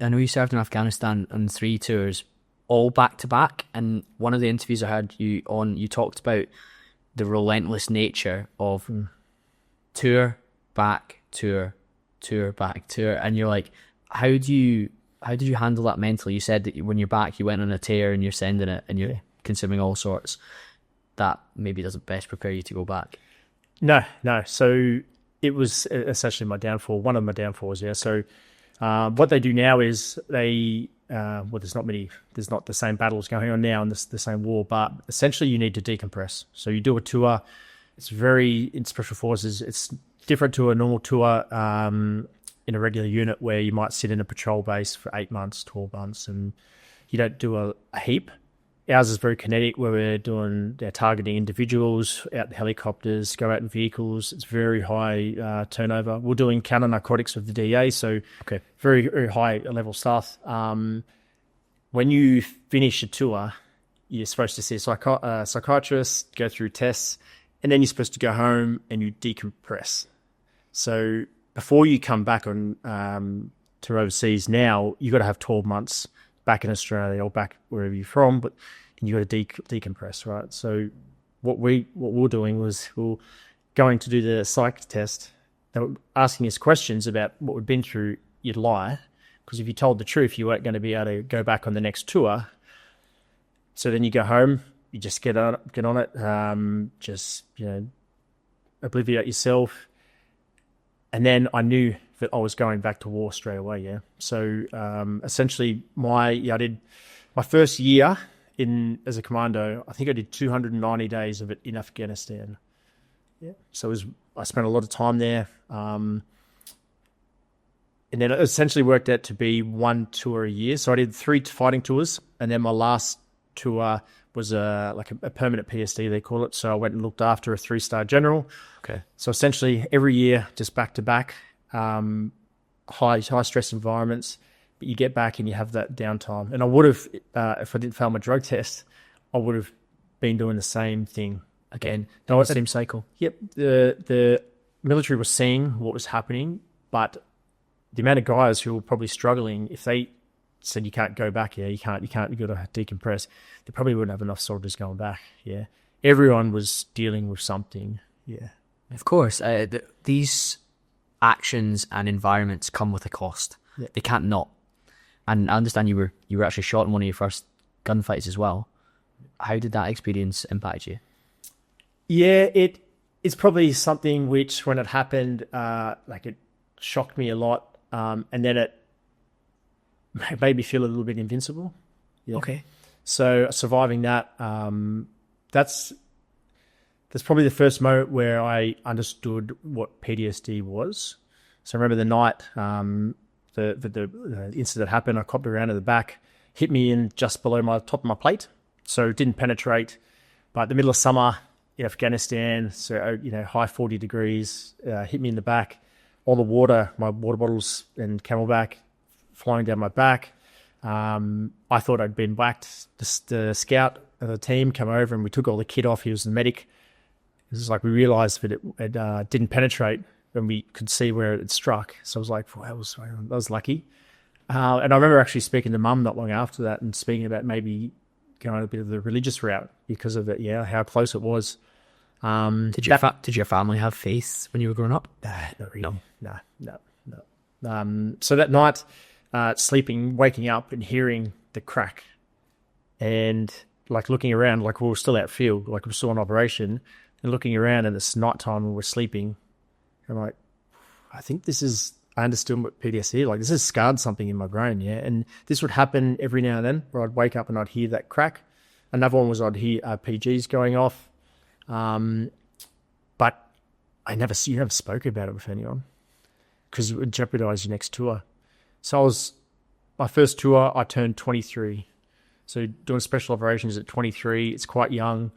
I know you served in Afghanistan on 3 tours, all back to back. And one of the interviews I had you on, you talked about the relentless nature of tour, back, tour, tour, back, tour. And you're like, how did you handle that mentally? You said that when you're back, you went on a tear and you're sending it and you're consuming all sorts. That maybe doesn't best prepare you to go back. No. So it was essentially my downfall, one of my downfalls, yeah. So what they do now is there's not the same battles going on now and the same war, but essentially you need to decompress. So you do a tour. It's in Special Forces, it's different to a normal tour in a regular unit where you might sit in a patrol base for 8 months, 12 months, and you don't do a heap. Ours is very kinetic, where they're targeting individuals out in helicopters, go out in vehicles. It's very high turnover. We're doing counter narcotics with the DEA, so very, very high level stuff. When you finish a tour, you're supposed to see a psychiatrist, go through tests, and then you're supposed to go home and you decompress. So before you come back on to overseas now, you've got to have 12 months back in Australia or back wherever you're from, but you got to decompress, right? So what we're doing was we're going to do the psych test. They were asking us questions about what we'd been through. You'd lie, because if you told the truth, you weren't going to be able to go back on the next tour. So then you go home, you just get on it, just obliviate yourself. And then I knew that I was going back to war straight away, yeah. So essentially I did my first year as a commando, I think I did 290 days of it in Afghanistan. Yeah. So I spent a lot of time there. And then it essentially worked out to be one tour a year. So I did 3 fighting tours, and then my last tour was a permanent PSD, they call it. So I went and looked after a 3-star general. Okay. So essentially every year, just back to back, high stress environments, but you get back and you have that downtime. And I would have, if I didn't fail my drug test, I would have been doing the same thing again. No, it's the same cycle. Yep. The military was seeing what was happening, but the amount of guys who were probably struggling, if they said you can't go back, you got to decompress, they probably wouldn't have enough soldiers going back. Yeah. Everyone was dealing with something. Yeah. Of course. These actions and environments come with a cost. Yeah. They can't not. And I understand you were actually shot in one of your first gunfights as well. How did that experience impact you? Yeah, it's probably something which, when it happened, it shocked me a lot, and then it made me feel a little bit invincible. Yeah. Okay. So surviving that, that's probably the first moment where I understood what PTSD was. So I remember the night the incident happened. I copped around at the back, hit me in just below my top of my plate, so it didn't penetrate. But the middle of summer in Afghanistan, so high 40 degrees, hit me in the back. All the water, my water bottles and Camelback, flowing down my back. I thought I'd been whacked. The scout of the team came over and we took all the kit off. He was the medic. It was like we realised that it didn't penetrate, and we could see where it struck. So I was like, that was lucky. And I remember actually speaking to Mum not long after that and speaking about maybe going a bit of the religious route because of it. Yeah, how close it was. Did your family have faith when you were growing up? Not really. No. So that night, sleeping, waking up and hearing the crack, and looking around, we were still outfield, we were still on operation, and looking around, and it's nighttime and we're sleeping. I'm like, I understood what PTSD, this has scarred something in my brain, yeah. And this would happen every now and then, where I'd wake up and I'd hear that crack. Another one was I'd hear RPGs going off. But you never spoke about it with anyone because it would jeopardize your next tour. So my first tour, I turned 23. So doing special operations at 23, it's quite young.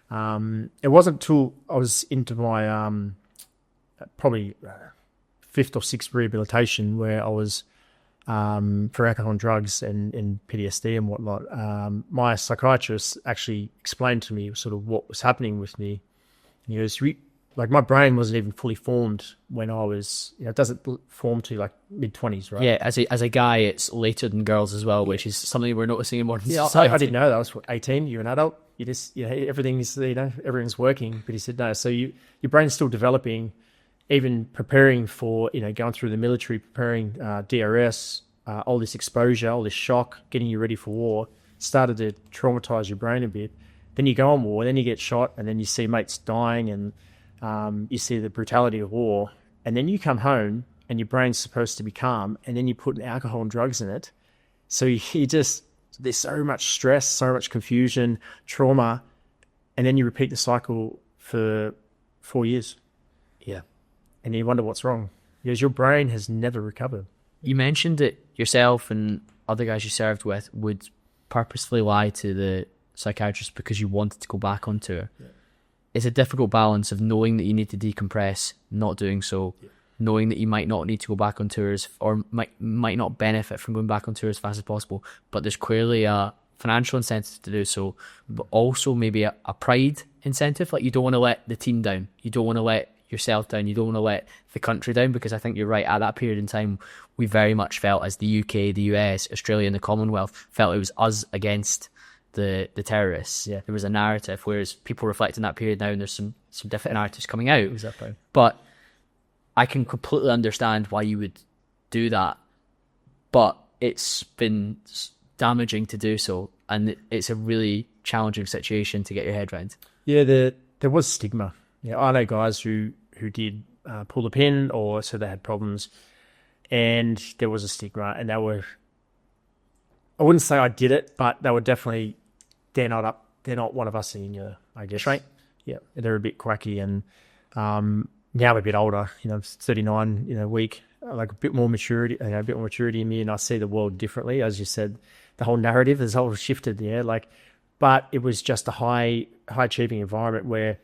It wasn't until I was into my probably 5th or 6th rehabilitation where I was for alcohol and drugs and PTSD and whatnot. My psychiatrist actually explained to me sort of what was happening with me. And he goes, like my brain wasn't even fully formed when I was, it doesn't form to like mid-20s, right? Yeah, as a guy, it's later than girls as well, which is something we're noticing in modern Yeah, society. I didn't know that. I was 18, you're an adult. You just, everything's, everything's working. But he said, no, so your brain's still developing, even preparing for, going through the military, preparing DRS, all this exposure, all this shock, getting you ready for war, started to traumatize your brain a bit. Then you go on war, then you get shot, and then you see mates dying, and you see the brutality of war. And then you come home, and your brain's supposed to be calm, and then you put alcohol and drugs in it. So you just, there's so much stress, so much confusion, trauma, and then you repeat the cycle for 4 years. Yeah. And you wonder what's wrong, because your brain has never recovered. You mentioned that yourself and other guys you served with would purposefully lie to the psychiatrist because you wanted to go back on tour. Yeah. It's a difficult balance of knowing that you need to decompress, not doing so, knowing that you might not need to go back on tours or might not benefit from going back on tour as fast as possible, but there's clearly a financial incentive to do so, but also maybe a pride incentive. Like, you don't want to let the team down, you don't want to let yourself down, you don't want to let the country down, because I think you're right, at that period in time we very much felt, as the UK, the US, Australia and the Commonwealth, felt it was us against the terrorists. Yeah. There was a narrative, whereas people reflect in that period now, and there's some different narratives coming out. Exactly. But I can completely understand why you would do that, but it's been damaging to do so, and it's a really challenging situation to get your head around. Yeah, there was stigma. Yeah, I know guys who did pull the pin, or so they had problems, and there was a stigma, and they were, I wouldn't say I did it, but they were definitely, they're not one of us anymore, I guess. Right. Yeah, they're a bit quacky, and now I'm a bit older, 39, weak, like a bit more maturity, a bit more maturity in me, and I see the world differently. As you said, the whole narrative has all shifted, but it was just a high achieving environment where,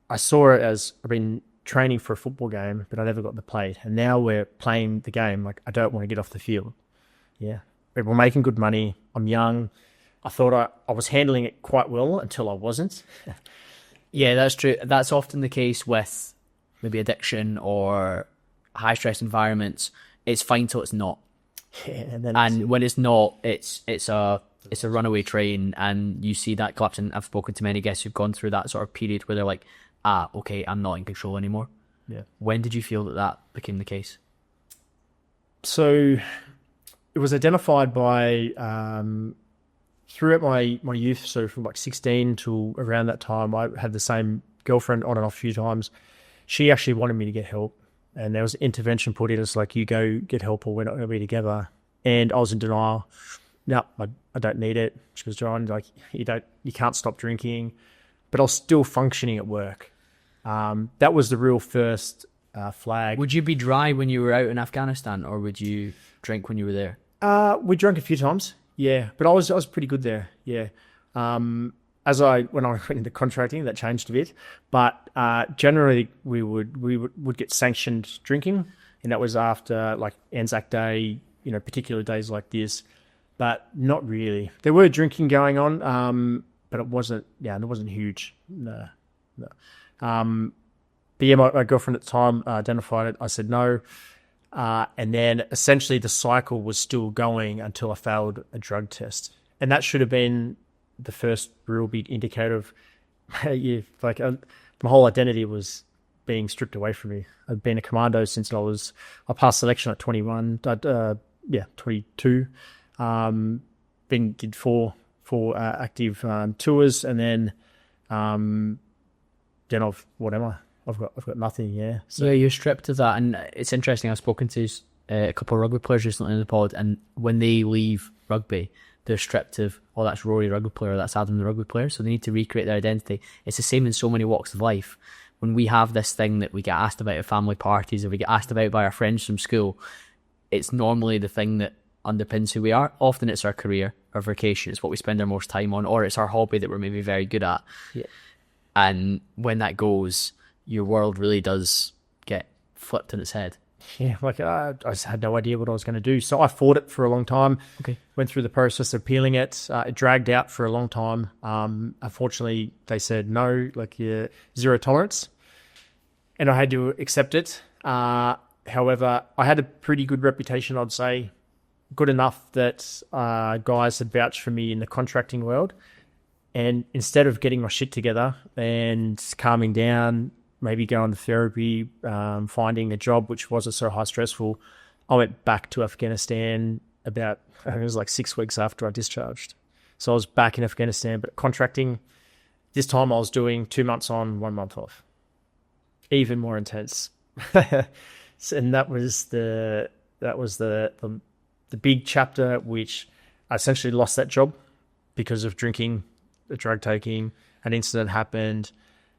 I saw it as, I've been training for a football game, but I never got to play it. And now we're playing the game. Like, I don't want to get off the field. Yeah. But we're making good money. I'm young. I thought I was handling it quite well until I wasn't. Yeah, that's true. That's often the case with maybe addiction or high stress environments. It's fine till it's not. Yeah, and when it's not, it's a runaway train, and you see that collapse. And I've spoken to many guests who've gone through that sort of period where they're like, okay, I'm not in control anymore. Yeah. When did you feel that became the case? So it was identified by throughout my youth, so from like 16 to around that time, I had the same girlfriend on and off a few times. She actually wanted me to get help, and there was intervention put in. It's like, you go get help or we're not going to be together. And I was in denial. No, I don't need it. She goes, John, like, you can't stop drinking. But I was still functioning at work. That was the real first flag. Would you be dry when you were out in Afghanistan, or would you drink when you were there? We drank a few times, yeah. But I was pretty good there, yeah. When I went into contracting, that changed a bit. But generally, we would get sanctioned drinking, and that was after like Anzac Day, particular days like this. But not really. There were drinking going on, but it wasn't huge. No. But yeah, my girlfriend at the time identified it. I said no. And then essentially the cycle was still going until I failed a drug test. And that should have been the first real big indicator of, my whole identity was being stripped away from me. I'd been a commando since I passed selection at 21, 22. Did four active tours, and then I've got nothing. Yeah. So yeah, you're stripped of that, and it's interesting. I've spoken to a couple of rugby players recently in the pod, and when they leave rugby, they're stripped of, oh, that's Rory, rugby player, that's Adam, the rugby player. So they need to recreate their identity. It's the same in so many walks of life. When we have this thing that we get asked about at family parties, or we get asked about by our friends from school, it's normally the thing that underpins who we are. Often it's our career, our vocation, it's what we spend our most time on, or it's our hobby that we're maybe very good at. Yeah. And when that goes, your world really does get flipped on its head. Yeah, like I just had no idea what I was going to do. So I fought it for a long time. Okay. Went through the process of appealing it. It dragged out for a long time. Unfortunately, they said no, like zero tolerance, and I had to accept it. However, I had a pretty good reputation, I'd say, good enough that guys had vouched for me in the contracting world. And instead of getting my shit together and calming down, maybe going to therapy, finding a job which wasn't so high stressful, I went back to Afghanistan about, I think it was like 6 weeks after I discharged. So I was back in Afghanistan, but contracting, this time I was doing 2 months on, 1 month off. Even more intense. And that was the big chapter, which I essentially lost that job because of drinking, the drug taking. An incident happened,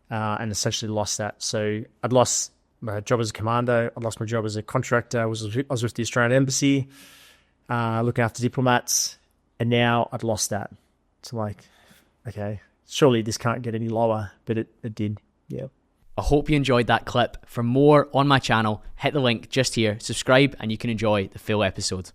and essentially lost that. So I'd lost my job as a commando. I lost my job as a contractor. I was with the Australian Embassy, looking after diplomats, and now I'd lost that. So like, okay, surely this can't get any lower, but it did. Yeah. I hope you enjoyed that clip. For more on my channel, hit the link just here, subscribe, and you can enjoy the full episode.